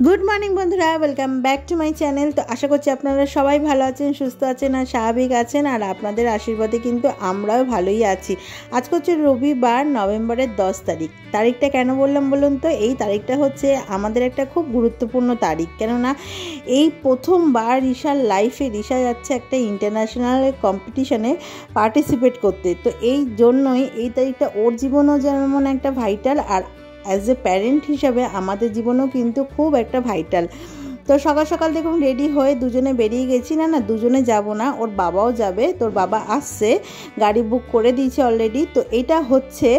Good morning बंधुरा welcome back to my channel. तो आशा करছি আপনারা সবাই ভালো আছেন, সুস্থ আছেন আর স্বাভাবিক আছেন, আর আপনাদের আশীর্বাদে কিন্তু আমরাও ভালোই আছি। আজকে হচ্ছে রবিবার, নভেম্বরের 10 তারিখ। তারিখটা কেন বললাম বলুন তো? এই তারিখটা হচ্ছে আমাদের একটা খুব গুরুত্বপূর্ণ তারিখ, কেননা এই প্রথমবার রিশার লাইফে রিশা যাচ্ছে একটা ইন্টারন্যাশনাল কম্পিটিশনে পার্টিসিপেট করতে। তো এই জন্যই এই তারিখটা ওর জীবনেও যেমন একটা ভাইটাল, আর অ্যাজ এ প্যারেন্ট হিসাবে আমাদের জীবনেও কিন্তু খুব একটা ভাইটাল। তো সকাল সকাল দেখুন রেডি হয়ে দুজনে বেরিয়ে গেছি। না দুজনে যাব না, ওর বাবাও যাবে। তোর বাবা আসছে, গাড়ি বুক করে দিয়েছে অলরেডি। তো এটা হচ্ছে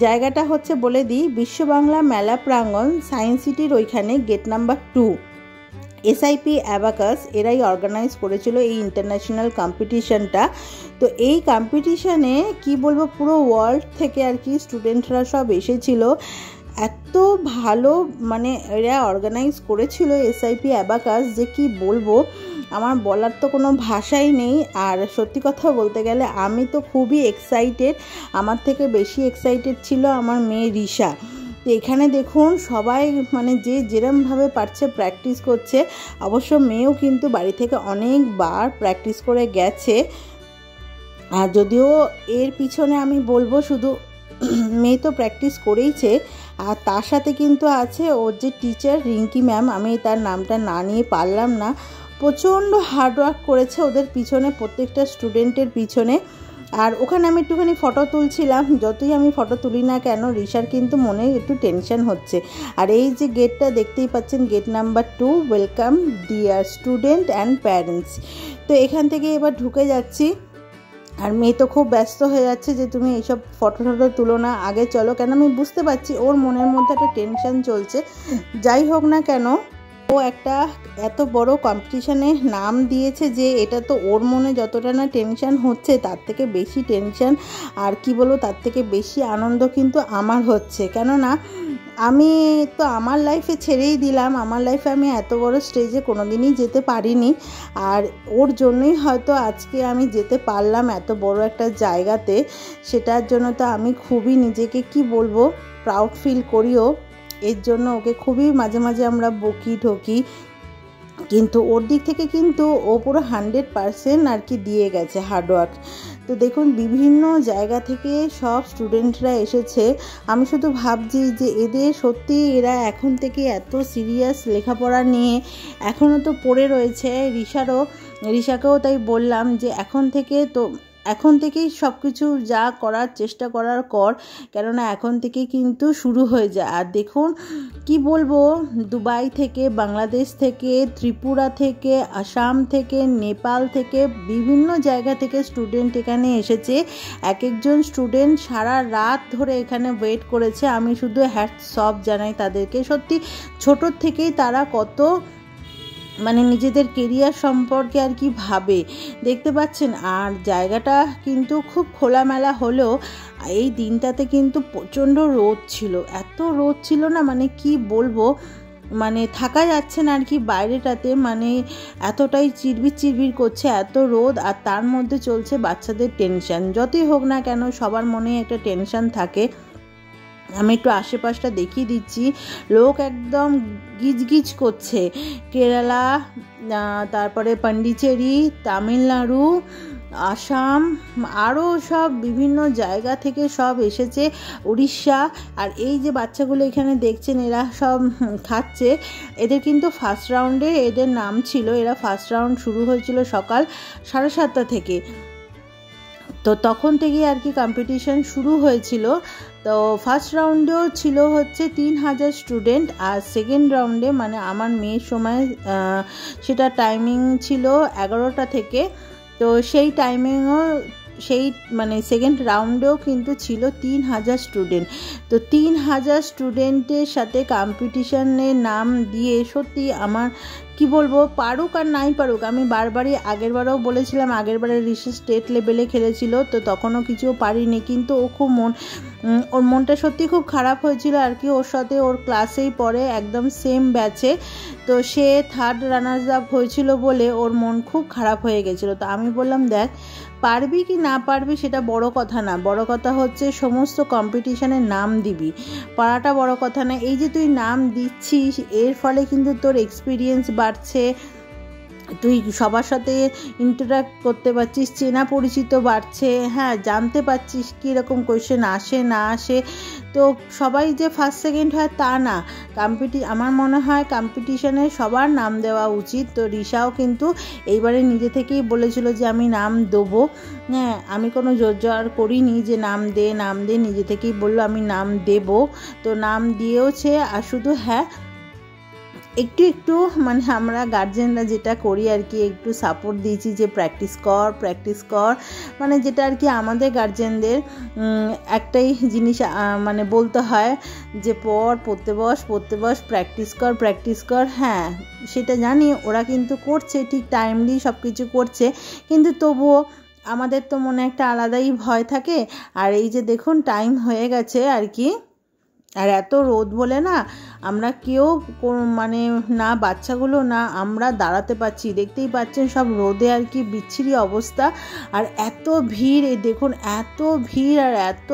জায়গাটা হচ্ছে বলে দিই, বিশ্ব বাংলা মেলা প্রাঙ্গণ, সায়েন্স সিটির ওইখানে, গেট নাম্বার 2। এসআইপি অ্যাবাকাস এরাই অর্গানাইজ করেছিল এই ইন্টারন্যাশনাল কম্পিটিশনটা। তো এই কম্পিটিশানে কি বলবো, পুরো ওয়ার্ল্ড থেকে আর কি স্টুডেন্টরা সব এসেছিল। এত ভালো মানে এরা অর্গানাইজ করেছিল এসআইপি অ্যাবাকাস, যে কি বলবো, আমার বলার তো কোনো ভাষাই নেই। আর সত্যি কথা বলতে গেলে আমি তো খুবই এক্সাইটেড। আমার থেকে বেশি এক্সাইটেড ছিল আমার মেয়ে রিশা। তো এখানে দেখুন সবাই মানে যে যেরমভাবে পারছে প্র্যাকটিস করছে। অবশ্য মেয়েও কিন্তু বাড়ি থেকে অনেকবার প্র্যাকটিস করে গেছে। আর যদিও এর পিছনে আমি বলবো শুধু মেয়ে তো প্র্যাকটিস করেইছে, আর তার সাথে কিন্তু আছে ওর যে টিচার রিঙ্কি ম্যাম, আমি তার নামটা না নিয়ে পারলাম না। প্রচণ্ড হার্ডওয়ার্ক করেছে ওদের পিছনে, প্রত্যেকটা স্টুডেন্টের পিছনে। আর ওখানে আমি একটুখানি ফটো তুলছিলাম। যতই আমি ফটো তুলি না কেন, রিশার কিন্তু মনে একটু টেনশন হচ্ছে। আর এই যে গেটটা দেখতেই পাচ্ছেন, gate number 2, welcome dear student and parents. তো এখান থেকে এবার ঢুকে যাচ্ছি। আর মেয়ে তো খুব ব্যস্ত হয়ে যাচ্ছে যে তুমি এইসব ফটো তুলো না, আগে চলো। কেন আমি বুঝতে পারছি ওর মনের মধ্যে একটা টেনশন চলছে। যাই হোক না কেন, ও একটা এত বড় কম্পিটিশানে নাম দিয়েছে, যে এটা তো ওর মনে যতটা না টেনশন হচ্ছে, তার থেকে বেশি টেনশন আর কি বলবো, তার থেকে বেশি আনন্দ কিন্তু আমার হচ্ছে। কেননা আমি তো আমার লাইফে ছেড়েই দিলাম, আমার লাইফে আমি এত বড় স্টেজে কোনো দিনই যেতে পারিনি। আর ওর জন্যই হয়তো আজকে আমি যেতে পারলাম এত বড় একটা জায়গাতে। সেটার জন্য তো আমি খুবই নিজেকে কি বলবো প্রাউড ফিল করিও। এর জন্য ওকে খুবই মাঝে মাঝে আমরা বকি ঠকি, কিন্তু ওর দিক থেকে কিন্তু ও পুরো 100% আর কি দিয়ে গেছে হার্ডওয়ার্ক। তো দেখুন বিভিন্ন জায়গা থেকে সব স্টুডেন্টরা এসেছে। আমি শুধু ভাবছি যে এদের সত্যি এরা এখন থেকে এত সিরিয়াস লেখাপড়া নিয়ে এখনও তো পড়ে রয়েছে। রিশাকেও তাই বললাম যে এখন থেকেই সব কিছু যা করার চেষ্টা করার কর, কেননা এখন থেকেই কিন্তু শুরু হয়ে যায়। আর দেখুন কি বলবো, দুবাই থেকে, বাংলাদেশ থেকে, ত্রিপুরা থেকে, আসাম থেকে, নেপাল থেকে, বিভিন্ন জায়গা থেকে স্টুডেন্ট এখানে এসেছে। এক একজন স্টুডেন্ট সারা রাত ধরে এখানে ওয়েট করেছে। আমি শুধু হ্যাটস অফ জানাই তাদেরকে। সত্যি ছোটোর থেকেই তারা কত মানে নিজেদের কেরিয়ার সম্পর্কে আর কি ভাবে, দেখতে পাচ্ছেন। আর জায়গাটা কিন্তু খুব খোলামেলা হলেও এই দিনটাতে কিন্তু প্রচণ্ড রোদ ছিল। এত রোদ ছিল না, মানে কি বলবো, মানে থাকা যাচ্ছে না আর কি বাইরেটাতে। মানে এতটাই চিরবির করছে, এত রোদ। আর তার মধ্যে চলছে বাচ্চাদের টেনশন। যতই হোক না কেন সবার মনে একটা টেনশন থাকে। আমি একটু আশেপাশটা দেখিয়ে দিচ্ছি। লোক একদম গিজগিজ করছে। কেরালা, তারপরে পন্ডিচেরি, তামিলনাড়ু, আসাম, আরও সব বিভিন্ন জায়গা থেকে সব এসেছে, উড়িষ্যা। আর এই যে বাচ্চাগুলো এখানে দেখছেন, এরা সব খাচ্ছে। এদের কিন্তু ফার্স্ট রাউন্ডে এদের নাম ছিল। এরা ফার্স্ট রাউন্ড শুরু হয়েছিল সকাল 7:30 থেকে। তো তখন থেকেই আর কি কম্পিটিশন শুরু হয়েছিল। তো ফার্স্ট রাউন্ডেও ছিল হচ্ছে 3000 স্টুডেন্ট, আর সেকেন্ড রাউন্ডে মানে আমার মেয়ের সময় সেটা টাইমিং ছিল 11টা থেকে। তো সেই টাইমিংও সেই মানে সেকেন্ড রাউন্ডেও কিন্তু ছিল 3000 স্টুডেন্ট। তো 3000 স্টুডেন্টের সাথে কম্পিটিশানে নাম দিয়ে সত্যি আমার কি বলবো, পারুক আর নাই পারুক, আমি বারবারই আগেরবারও বলেছিলাম, আগেরবারে ঋষি স্টেট লেভেলে খেলেছিল তো তখনও কিছু পারিনি, কিন্তু ও খুব ওর মনটা সত্যি খুব খারাপ হয়েছিল আর কি। ওর সাথে ওর ক্লাসেই পড়ে, একদম সেম ব্যাচে, তো সে 3rd রানার্স আপ হয়েছিল বলে ওর মন খুব খারাপ হয়ে গেছিলো। তো আমি বললাম দেখ, পারবি কি না পারবি সেটা বড় কথা না, বড় কথা হচ্ছে সমস্ত কম্পিটিশানে নাম দিবি, পারাটা বড় কথা না। এই যে তুই নাম দিচ্ছিস এর ফলে কিন্তু তোর এক্সপিরিয়েন্স বাড়ছে, তুই সবার সাথে ইন্টারাক্ট করতে পারছিস, চেনা পরিচিত বাড়ছে, হ্যাঁ জানতে পারছিস কীরকম কোয়েশ্চেন আসে না আসে। তো সবাই যে 1st 2nd হয় তা না, আমার মনে হয় কম্পিটিশানে সবার নাম দেওয়া উচিত। তো রিশাও কিন্তু এইবারে নিজে থেকেই বলেছিল যে আমি নাম দেবো, হ্যাঁ আমি কোনো জোর জোর করিনি যে নাম দে, নিজে থেকেই বললো আমি নাম দেব। তো নাম দিয়েওছে, আর শুধু হ্যাঁ একটু একটু মানে আমরা গার্জেনরা যেটা করি আর কি, একটু সাপোর্ট দিয়েছি যে প্র্যাকটিস কর, মানে যেটা আর কি আমাদের গার্জেনদের একটাই জিনিস মানে বলতে হয় যে পড়তে বস, প্র্যাকটিস কর। হ্যাঁ সেটা জানি, ওরা কিন্তু করছে ঠিক টাইমলি সব কিছু করছে, কিন্তু তবুও আমাদের তো মনে একটা আলাদাই ভয় থাকে। আর এই যে দেখুন টাইম হয়ে গেছে আর কি, আর এত রোদ বলে না আমরা কেউ মানে না বাচ্চাগুলো না আমরা দাঁড়াতে পারছি, দেখতেই পাচ্ছেন সব রোদে আর কি বিচ্ছিরি অবস্থা। আর এত ভিড়, দেখুন এত ভিড় আর এত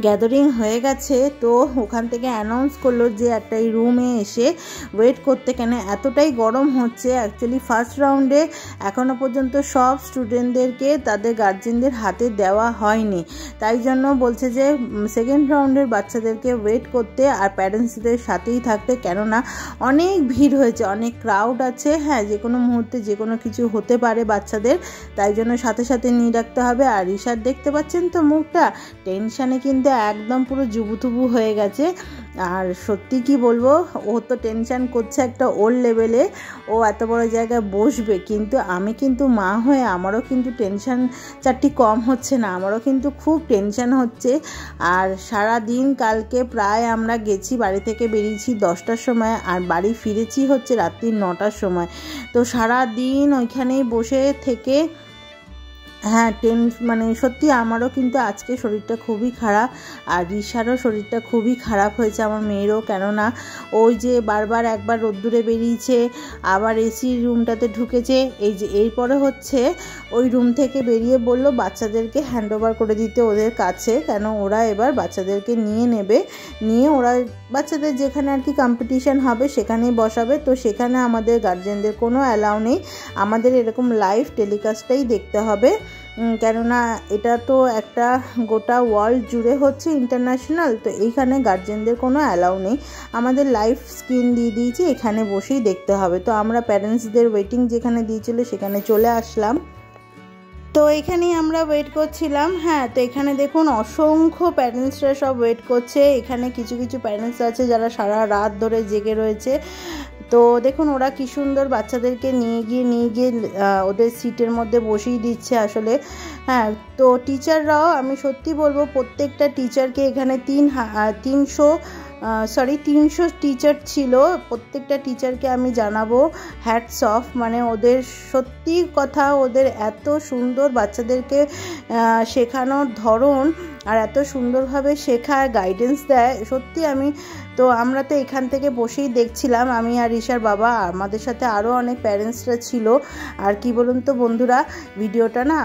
গ্যাদারিং হয়ে গেছে। তো ওখান থেকে অ্যানাউন্স করলো যে একটা এই রুমে এসে ওয়েট করতে, কেন এতটাই গরম হচ্ছে। অ্যাকচুয়ালি 1st রাউন্ডে এখনও পর্যন্ত সব স্টুডেন্টদেরকে তাদের গার্জেনদের হাতে দেওয়া হয়নি, তাই জন্য বলছে যে 2nd রাউন্ডের বাচ্চাদেরকে ওয়েট করতে আর প্যারেন্টসদের সাথেই থাকতে, কেননা অনেক ভিড় হয়েছে, অনেক ক্রাউড আছে, হ্যাঁ যে কোনো মুহূর্তে যে কোনো কিছু হতে পারে বাচ্চাদের, তাই জন্য সাথে সাথে নিয়ে রাখতে হবে। আর ঋষার দেখতে পাচ্ছেন তো মুখটা, টেনশানে কিন্তু একদম পুরো জুবুথুবু হয়ে গেছে। আর সত্যি কি বলবো, ও তো টেনশান করছে একটা ওর লেভেলে, ও এত বড় জায়গায় বসবে, কিন্তু আমি কিন্তু মা হয়ে আমারও কিন্তু টেনশান চারটি কম হচ্ছে না, আমারও কিন্তু খুব টেনশান হচ্ছে। আর সারা দিন কালকে প্রায় আমরা গেছি, বাড়ি থেকে বেরিয়েছি 10টার সময় আর বাড়ি ফিরেছি হচ্ছে রাত্রি 9টার সময়। তো সারা দিন ওইখানেই বসে থেকে হ্যাঁ মানে সত্যি আমারও কিন্তু আজকে শরীরটা খুবই খারাপ, আর রিশারও শরীরটা খুবই খারাপ হয়েছে, আমার মেয়েরও, কেননা ওই যে বারবার একবার রোদ্দুরে বেরিয়েছে, আবার এসি রুমটাতে ঢুকেছে, এই যে এরপরে হচ্ছে ওই রুম থেকে বেরিয়ে বললো বাচ্চাদেরকে হ্যান্ড ওভার করে দিতে ওদের কাছে, কেন ওরা এবার বাচ্চাদেরকে নিয়ে ওরা বাচ্চাদের যেখানে আর কি কম্পিটিশান হবে সেখানেই বসাবে। তো সেখানে আমাদের গার্জেনদের কোনো অ্যালাউ নেই, আমাদের এরকম লাইভ টেলিকাস্টটাই দেখতে হবে, কেননা এটা তো একটা গোটা ওয়ার্ল্ড জুড়ে হচ্ছে ইন্টারন্যাশনাল। তো এইখানে গার্জেনদের কোনো অ্যালাউ নেই, আমাদের লাইভ স্ক্রিন দিয়ে দিয়েছি, এখানে বসেই দেখতে হবে। তো আমরা প্যারেন্টসদের ওয়েটিং যেখানে দিয়েছিল সেখানে চলে আসলাম। তো এখানেই আমরা ওয়েট করছিলাম। হ্যাঁ তো এখানে দেখুন অসংখ্য প্যারেন্টসরা সব ওয়েট করছে, এখানে কিছু কিছু প্যারেন্টস আছে যারা সারা রাত ধরে জেগে রয়েছে। তো দেখুন ওরা কি সুন্দর বাচ্চাদেরকে নিয়ে গিয়ে ওদের সিটের মধ্যে বসিয়ে দিচ্ছে আসলে। হ্যাঁ তো টিচাররাও, আমি সত্যি বলবো প্রত্যেকটা টিচারকে এখানে 300 টিচার ছিল, প্রত্যেকটা টিচারকে আমি জানাবো হ্যাটস অফ, মানে ওদের সত্যি কথা, ওদের এত সুন্দর বাচ্চাদেরকে শেখানোর ধরন আর এত সুন্দরভাবে শেখায়, গাইডেন্স দেয়, সত্যি আমরা তো এখান থেকে বসেই দেখছিলাম, আমি আর ঋষার বাবা, আমাদের সাথে আরও অনেক প্যারেন্টসরা ছিল। আর কি বলুন তো বন্ধুরা, ভিডিওটা না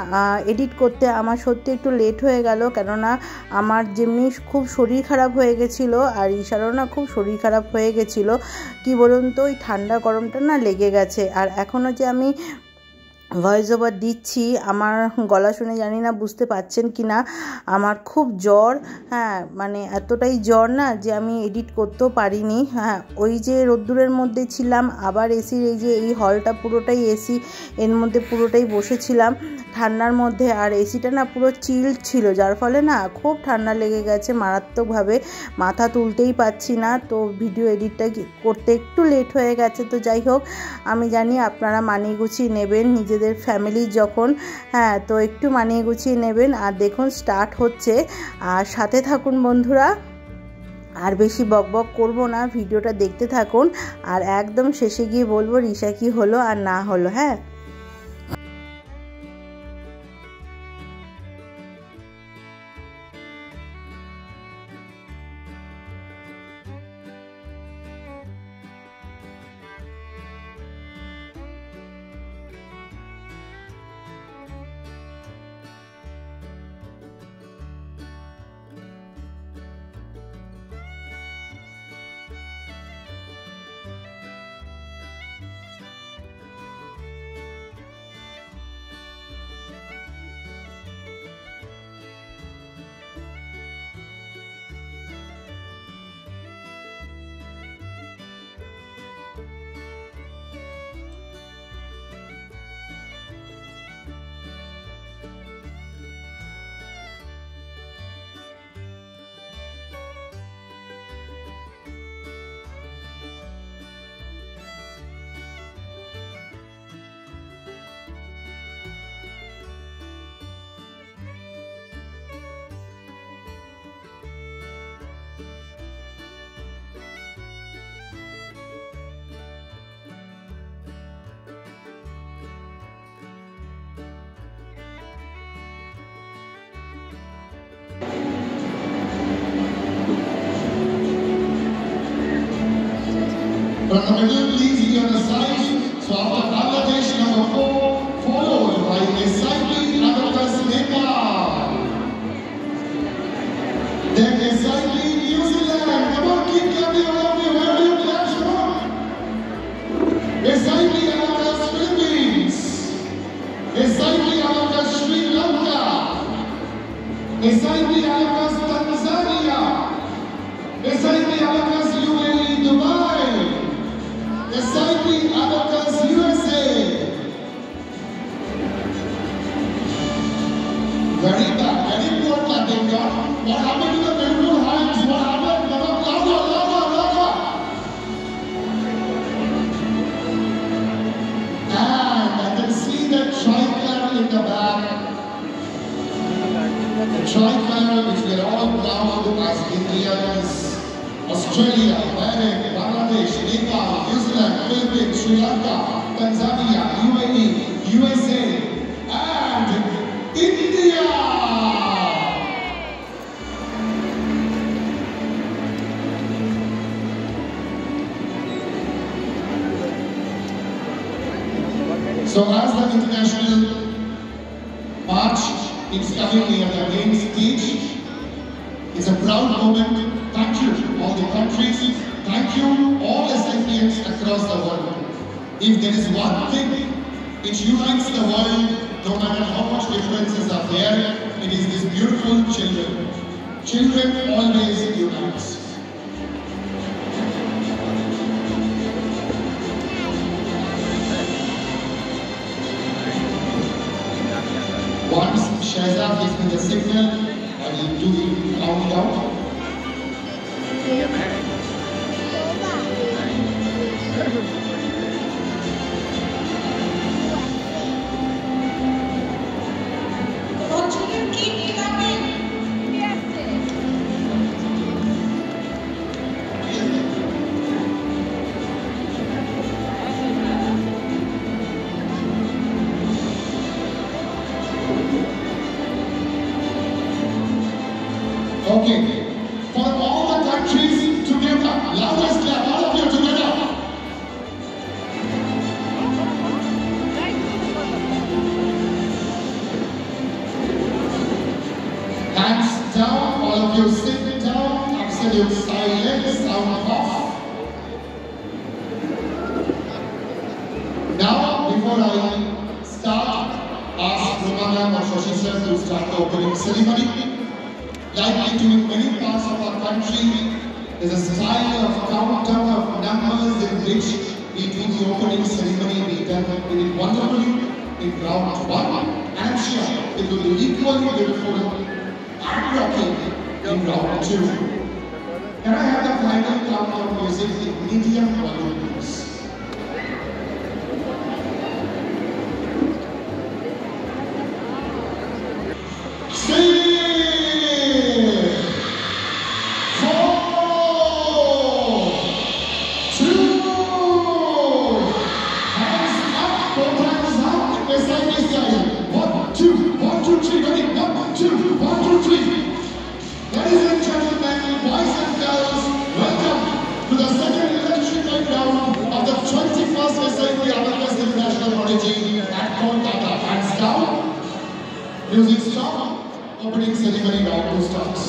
এডিট করতে আমার সত্যি একটু লেট হয়ে গেল, কেননা আমার যেমনি খুব শরীর খারাপ হয়ে গেছিলো আর ঋষারও না খুব শরীর খারাপ হয়ে গেছিলো। কি বলুন তো, ওই ঠান্ডা গরমটা না লেগে গেছে। আর এখনও যে আমি ভয়েস ওভার দিচ্ছি, আমার গলা শুনে জানি না বুঝতে পাচ্ছেন কি না, আমার খুব জ্বর, হ্যাঁ মানে এতটাই জ্বর না যে আমি এডিট করতেও পারিনি। হ্যাঁ ওই যে রোদ্দুরের মধ্যে ছিলাম, আবার এসির এই হলটা পুরোটাই এসি, এর মধ্যে পুরোটাই বসেছিলাম ঠান্ডার মধ্যে, আর এসিটা না পুরো চিল্ড ছিল, যার ফলে না খুব ঠান্ডা লেগে গেছে মারাত্মকভাবে, মাথা তুলতেই পাচ্ছি না। তো ভিডিও এডিটটা করতে একটু লেট হয়ে গেছে। তো যাই হোক, আমি জানি আপনারা মানিয়ে গুছিয়ে নেবেন নিজেদের ফ্যামিলি যখন, হ্যাঁ তো একটু মানিয়ে গুছিয়ে নেবেন। আর দেখুন স্টার্ট হচ্ছে, আর সাথে থাকুন বন্ধুরা। আর বেশি বকবক করব না, ভিডিওটা দেখতে থাকুন আর একদম শেষে গিয়ে বলবো রিশা কি হলো আর না হলো। হ্যাঁ, From the middle, please be on the side. So after Bangladesh, number 4, followed by SIP Abacus Nepal. Then SIP New Zealand. Come on, keep clapping all of you. Where do you clap from? SIP Abacus Philippines. SIP Abacus Sri Lanka. SIP Abacus Tanzania. SIP Abacus UAE Dubai. SIP Abacus USA. Very bad, very poor clapping. What happened to the beautiful hands? What happened? Louder, louder, louder. And I can see the tricolor in the back. The tricolor which we are all proud as Indians. Australia, Bahrain, Bangladesh, Nepal, New Zealand, Philippines, Sri Lanka, Tanzania, UAE, USA, and India. So as the international march is coming near the main stage, it's a proud moment. Thank you all the countries. Thank you all SIPians across the world. If there is one thing which unites the world, no matter how much differences are there, it is these beautiful children. Children always unite. Once Shahzad gives me the signal, I will do the countdown. Okay, for all the countries together, loudest clap, all of you together. Hands down, all of you sit down, absolute silence, sound off. Now, before I start, ask Romana or Shashi sir to start the opening ceremony. Like we do in many parts of our country, there's a style of countdown of numbers in which we do the opening ceremony. We did it wonderfully in round 1, and I'm sure it will be equally beautiful and rocking in round 2. Can I have the final countdown music in medium volume, please? Three, 4, 2, 1, 2, 3, ready? 1, 2, 1, 2, 3. Ladies and gentlemen, boys and girls, welcome to the second electric round of the 21st SIP Abacus International Prodigy at Kolkata. Hands down. Music stop. Opening ceremony round 2 starts.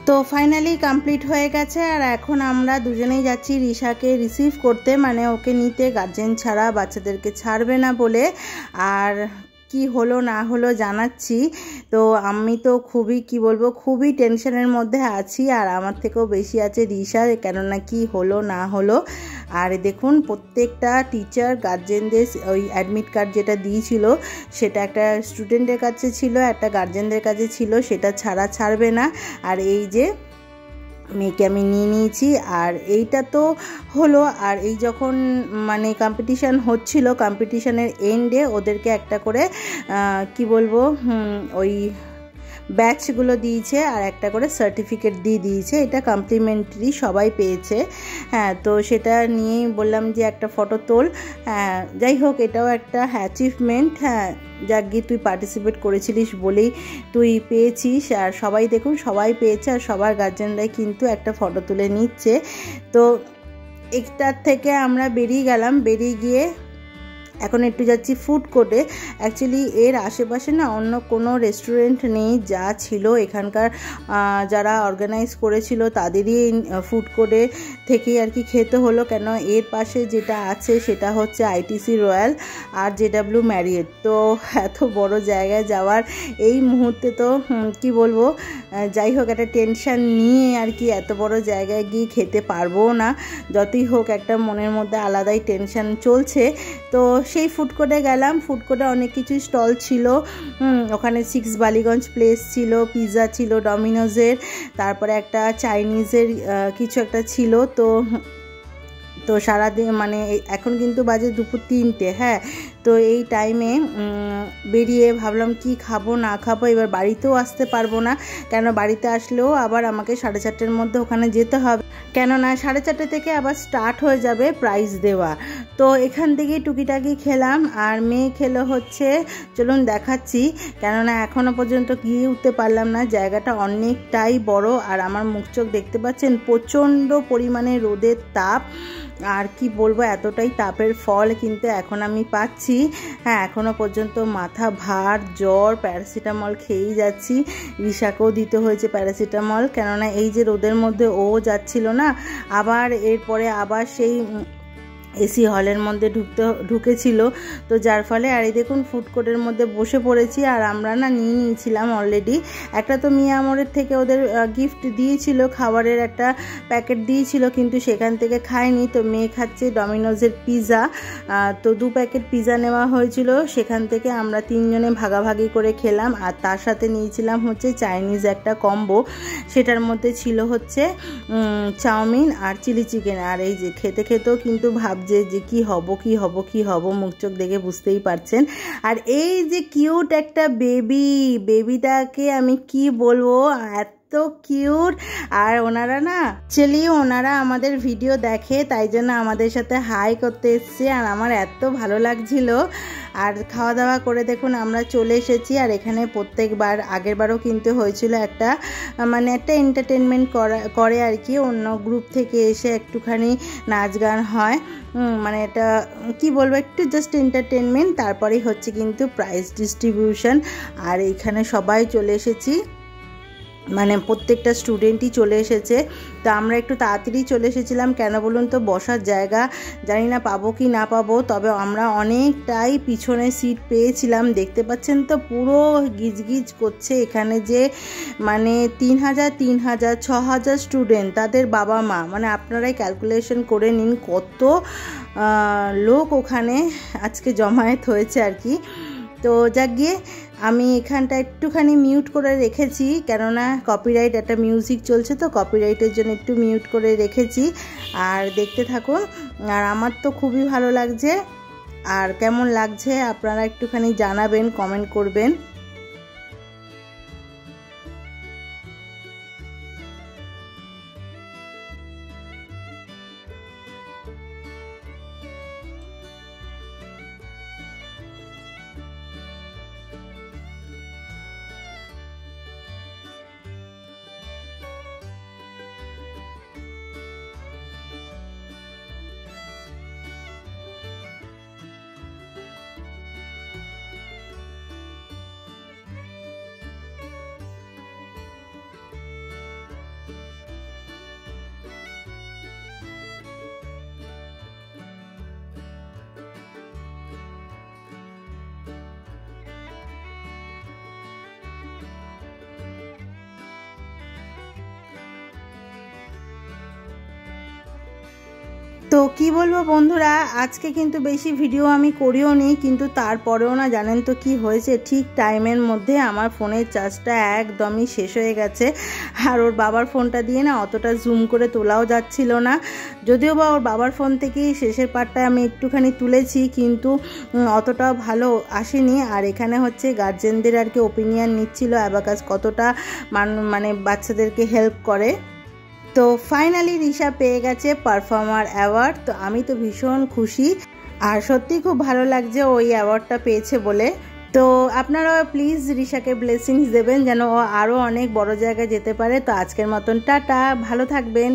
তো finally complete হয়ে গেছে আর এখন আমরা দুজনেই যাচ্ছি রিশাকে receive করতে, মানে ওকে নিতে। গার্জেন ছাড়া বাচ্চাদেরকে ছাড়বে না বলে। আর কি হলো না হলো জানাচ্ছি। তো আমি তো খুবই টেনশনের মধ্যে আছি, আর আমার থেকেও বেশি আছে রিশা, কেননা কি হলো না হলো। আর দেখুন প্রত্যেকটা টিচার গার্জেনদের ওই অ্যাডমিট কার্ড যেটা দিয়েছিল সেটা একটা স্টুডেন্টের কাছে ছিল, একটা গার্জেনদের কাছে ছিল, সেটা ছাড়বে না। আর এই যে মেয়েকে আমি নিয়ে নিয়েছি। আর এইটা তো হলো। আর এই যখন মানে কম্পিটিশান হচ্ছিল, কম্পিটিশানের এন্ডে ওদেরকে একটা করে ওই ব্যাচগুলো দিয়েছে আর একটা করে সার্টিফিকেট দিয়েছে। এটা কমপ্লিমেন্টারি, সবাই পেয়েছে। হ্যাঁ, তো সেটা নিয়েই বললাম যে একটা ফটো তোল। হ্যাঁ, যাই হোক, এটাও একটা অ্যাচিভমেন্ট। হ্যাঁ, যাক গিয়ে তুই পার্টিসিপেট করেছিলিস বলেই তুই পেয়েছিস। আর সবাই দেখুন, সবাই পেয়েছে, আর সবার গার্জেনরাই কিন্তু একটা ফটো তুলে নিচ্ছে। তো একটার থেকে আমরা বেরিয়ে গেলাম। বেরিয়ে গিয়ে এখন একটু যাচ্ছি ফুড কোর্টে। অ্যাকচুয়ালি এর আশেপাশে না অন্য কোনো রেস্টুরেন্ট নেই, যা ছিল এখানকার যারা অর্গানাইজ করেছিল তাদেরই ফুড কোর্টে থেকেই আর কি খেতে হলো। কেন এর পাশে যেটা আছে সেটা হচ্ছে আইটিসি রয়্যাল আর জেডব্লিউ ম্যারিয়েট। তো এত বড় জায়গায় যাওয়ার এই মুহূর্তে তো কি বলবো, যাই হোক একটা টেনশান নিয়ে আর কি এত বড় জায়গায় গিয়ে খেতে পারবো না। যতই হোক একটা মনের মধ্যে আলাদাই টেনশান চলছে। তো সেই ফুড কোর্টে গেলাম। ফুড কোর্টে অনেক কিছু স্টল ছিল। ওখানে 6 বালিগঞ্জ প্লেস ছিল, পিৎজা ছিল ডমিনোজের, তারপরে একটা চাইনিজের কিছু একটা ছিল। তো সারাদিন মানে এখন কিন্তু বাজে দুপুর 3টে। হ্যাঁ, তো এই টাইমে বেরিয়ে ভাবলাম কি খাবো না খাবো, এবার বাড়িতেও আসতে পারবো না, কেন বাড়িতে আসলেও আবার আমাকে 4:30-র মধ্যে ওখানে যেতে হবে, কেননা 4:30 থেকে আবার স্টার্ট হয়ে যাবে প্রাইজ দেওয়া। তো এখান থেকেই টুকিটাকি খেলাম, আর মেয়ে খেলো হচ্ছে, চলুন দেখাচ্ছি, কেননা এখনও পর্যন্ত গিয়ে উঠতে পারলাম না, জায়গাটা অনেকটাই বড়। আর আমার মুখ চোখ দেখতে পাচ্ছেন, প্রচণ্ড পরিমাণে রোদের তাপ, আর কি বলবো, এতটাই তাপের ফল কিন্তু এখন আমি পাচ্ছি। হ্যাঁ, এখনও পর্যন্ত মাথা ভার, জ্বর, প্যারাসিটামল খেয়েই যাচ্ছি। রিশাকেও দিতে হয়েছে প্যারাসিটামল, কেননা এই যে রোদের মধ্যে ও যাচ্ছিল না, আবার এরপরে আবার সেই এসি হলের মধ্যে ঢুকেছিল, তো যার ফলে আর এই দেখুন ফুড কোর্টের মধ্যে বসে পড়েছি। আর আমরা না নিয়ে নিয়েছিলাম অলরেডি, একটা তো মিয়া আমরের থেকে ওদের গিফট দিয়েছিল, খাবারের একটা প্যাকেট দিয়েছিল, কিন্তু সেখান থেকে খাইনি। তো মেয়ে খাচ্ছে ডমিনোজের পিৎজা, তো 2 প্যাকেট পিৎজা নেওয়া হয়েছিল, সেখান থেকে আমরা 3 জনে ভাগাভাগি করে খেলাম। আর তার সাথে নিয়েছিলাম হচ্ছে চাইনিজ একটা কম্বো, সেটার মধ্যে ছিল হচ্ছে চাউমিন আর চিলি চিকেন। আর এই যে খেতে খেতেও কিন্তু যে কি হব, মুখ চোখ দেখে বুঝতেই পারছেন। আর এই যে কিউট একটা বেবিটাকে আমি কি বলবো, এত কিউট। আর ওনারা না ওনারা আমাদের ভিডিও দেখে, তাই জন্য আমাদের সাথে হাই করতে এসছে, আর আমার এত ভালো লাগছিল। আর খাওয়া দাওয়া করে দেখুন আমরা চলে এসেছি। আর এখানে প্রত্যেকবার, আগের বারও কিন্তু হয়েছিল একটা একটা এন্টারটেনমেন্ট করে আর কি, অন্য গ্রুপ থেকে এসে একটুখানি নাচ গান হয়, এটা কি বলবো, একটু জাস্ট এন্টারটেনমেন্ট, তারপরেই হচ্ছে কিন্তু প্রাইজ ডিস্ট্রিবিউশন। আর এখানে সবাই চলে এসেছি, প্রত্যেকটা স্টুডেন্টই চলে এসেছে। তো আমরা একটু তাড়াতাড়ি চলে এসেছিলাম, কেন বলুন তো, বসার জায়গা জানি না পাবো কি না পাবো, তবে আমরা অনেকটাই পিছনে সিট পেয়েছিলাম। দেখতে পাচ্ছেন তো পুরো গিজগিজ করছে এখানে, যে 3,000 6,000 স্টুডেন্ট, তাদের বাবা মা, আপনারাই ক্যালকুলেশন করে নিন কত লোক ওখানে আজকে জমায়েত হয়েছে আর কি। তো যাক গিয়ে আমি এখানটা একটুখানি মিউট করে রেখেছি, কেননা কপিরাইট, একটা মিউজিক চলছে তো কপিরাইটের জন্য একটু মিউট করে রেখেছি। আর দেখতে থাকুন, আর আমার তো খুবই ভালো লাগছে। আর কেমন লাগছে আপনারা একটুখানি জানাবেন, কমেন্ট করবেন। তো কি বলবো বন্ধুরা, আজকে কিন্তু বেশি ভিডিও আমি করিও নি, কিন্তু তারপরেও না জানেন তো কি হয়েছে, ঠিক টাইমের মধ্যে আমার ফোনের চার্জটা একদমই শেষ হয়ে গেছে। আর ওর বাবার ফোনটা দিয়ে না অতটা জুম করে তোলাও যাচ্ছিল না, যদিও বা ওর বাবার ফোন থেকেই শেষের পার্টটা আমি একটুখানি তুলেছি, কিন্তু অতটা ভালো আসেনি। আর এখানে হচ্ছে গার্জেনদের আর কি ওপিনিয়ন নিচ্ছিল অ্যাবাকাস কতটা বাচ্চাদেরকে হেল্প করে। তো ফাইনালি রিশা পেয়ে গেছে পারফর্মার অ্যাওয়ার্ড, তো আমি তো ভীষণ খুশি, আর সত্যি খুব ভালো লাগছে ওই অ্যাওয়ার্ডটা পেয়েছে বলে। তো আপনারা প্লিজ রিশাকে ব্লেসিংস দেবেন যেন ও আরও অনেক বড় জায়গায় যেতে পারে। তো আজকের মতন টাটা, ভালো থাকবেন।